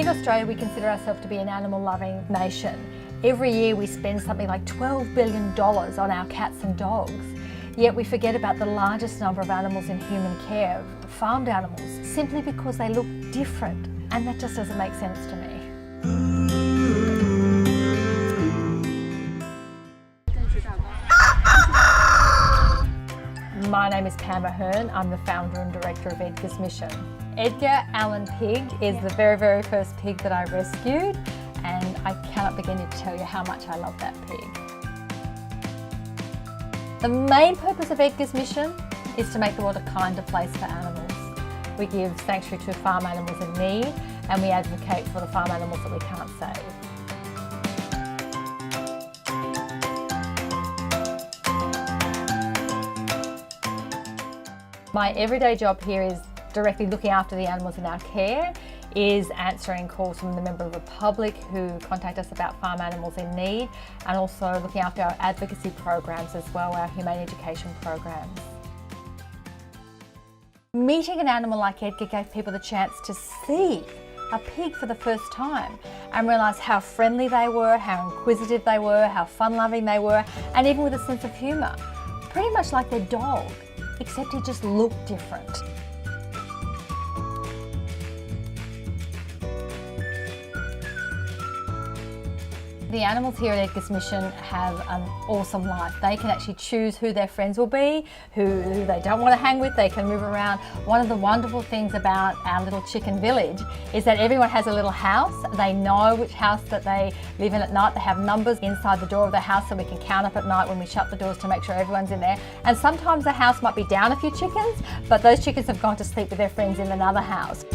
in Australia, we consider ourselves to be an animal-loving nation. Every year we spend something like $12 billion on our cats and dogs. Yet we forget about the largest number of animals in human care, farmed animals, simply because they look different. And that just doesn't make sense to me. My name is Pam Ahern. I'm the founder and director of Edgar's Mission. Edgar Allan Pig is the very, very first pig that I rescued, and I cannot begin to tell you how much I love that pig. The main purpose of Edgar's Mission is to make the world a kinder place for animals. We give sanctuary to farm animals in need, and we advocate for the farm animals that we can't save. My everyday job here is directly looking after the animals in our care, is answering calls from the member of the public who contact us about farm animals in need, and also looking after our advocacy programs as well, our humane education programs. Meeting an animal like Edgar gave people the chance to see a pig for the first time and realise how friendly they were, how inquisitive they were, how fun-loving they were, and even with a sense of humour. Pretty much like their dog, except he just looked different. The animals here at Edgar's Mission have an awesome life. They can actually choose who their friends will be, who they don't want to hang with. They can move around. One of the wonderful things about our little chicken village is that everyone has a little house. They know which house that they live in at night. They have numbers inside the door of the house so we can count up at night when we shut the doors to make sure everyone's in there. And sometimes the house might be down a few chickens, but those chickens have gone to sleep with their friends in another house.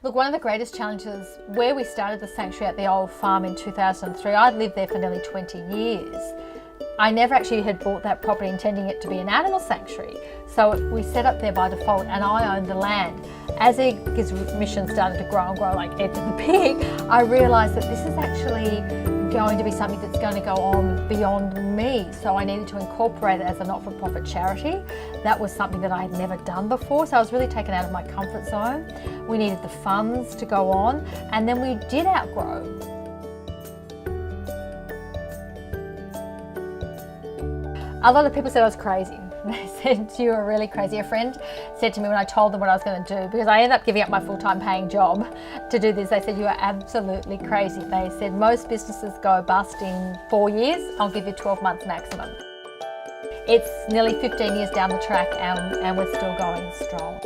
Look, one of the greatest challenges, where we started the sanctuary at the old farm in 2003, I'd lived there for nearly 20 years. I never actually had bought that property intending it to be an animal sanctuary. So we set up there by default and I owned the land. As Edgar's Mission started to grow and grow like Edgar the pig, I realised that this is actually going to be something that's going to go on beyond me. So I needed to incorporate it as a not-for-profit charity. That was something that I had never done before, so I was really taken out of my comfort zone. We needed the funds to go on, and then we did outgrow. A lot of people said I was crazy. They said, you were really crazy. A friend said to me when I told them what I was going to do, because I ended up giving up my full-time paying job to do this, they said, you are absolutely crazy. They said, most businesses go bust in 4 years. I'll give you 12 months maximum. It's nearly 15 years down the track and we're still going strong.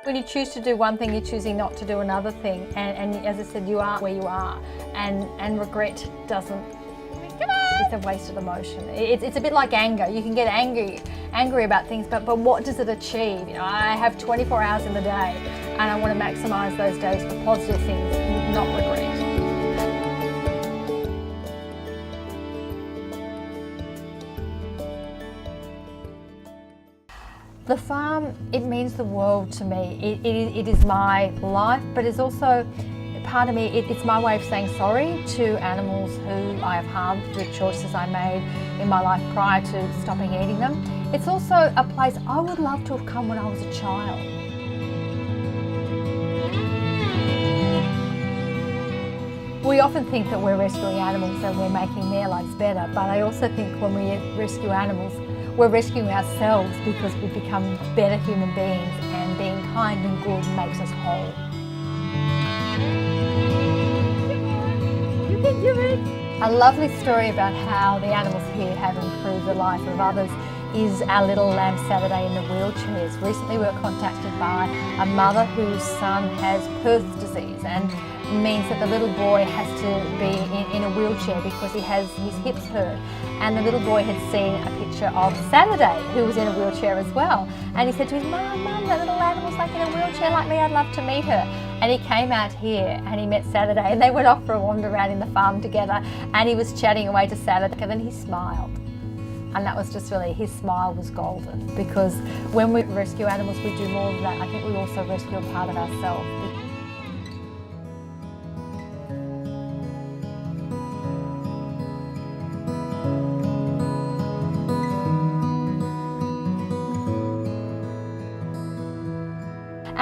When you choose to do one thing, you're choosing not to do another thing. And as I said, you are where you are. And regret doesn't, it's a wasted emotion. It's a bit like anger. You can get angry about things, but what does it achieve? You know, I have 24 hours in the day and I want to maximise those days for positive things, not regret. The farm, it means the world to me. It is my life, but it's also part of me. It's my way of saying sorry to animals who I have harmed through choices I made in my life prior to stopping eating them. It's also a place I would love to have come when I was a child. We often think that we're rescuing animals and we're making their lives better, but I also think when we rescue animals, we're rescuing ourselves because we've become better human beings, and being kind and good makes us whole. A lovely story about how the animals here have improved the life of others is our little lamb Saturday in the wheelchairs. Recently we were contacted by a mother whose son has Perth disease, and means that the little boy has to be in a wheelchair because he has his hips hurt. And the little boy had seen a picture of Saturday, who was in a wheelchair as well. And he said to his mum, that little animal's like in a wheelchair like me, I'd love to meet her. And he came out here and he met Saturday, and they went off for a wander around in the farm together, and he was chatting away to Saturday, and then he smiled. And that was just really, his smile was golden, because when we rescue animals, we do more than that. I think we also rescue a part of ourselves.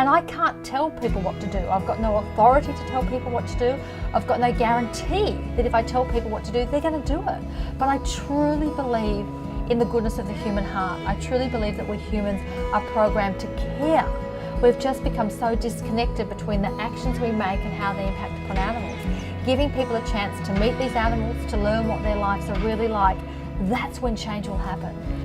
And I can't tell people what to do. I've got no authority to tell people what to do. I've got no guarantee that if I tell people what to do, they're going to do it. But I truly believe in the goodness of the human heart. I truly believe that we humans are programmed to care. We've just become so disconnected between the actions we make and how they impact upon animals. Giving people a chance to meet these animals, to learn what their lives are really like, that's when change will happen.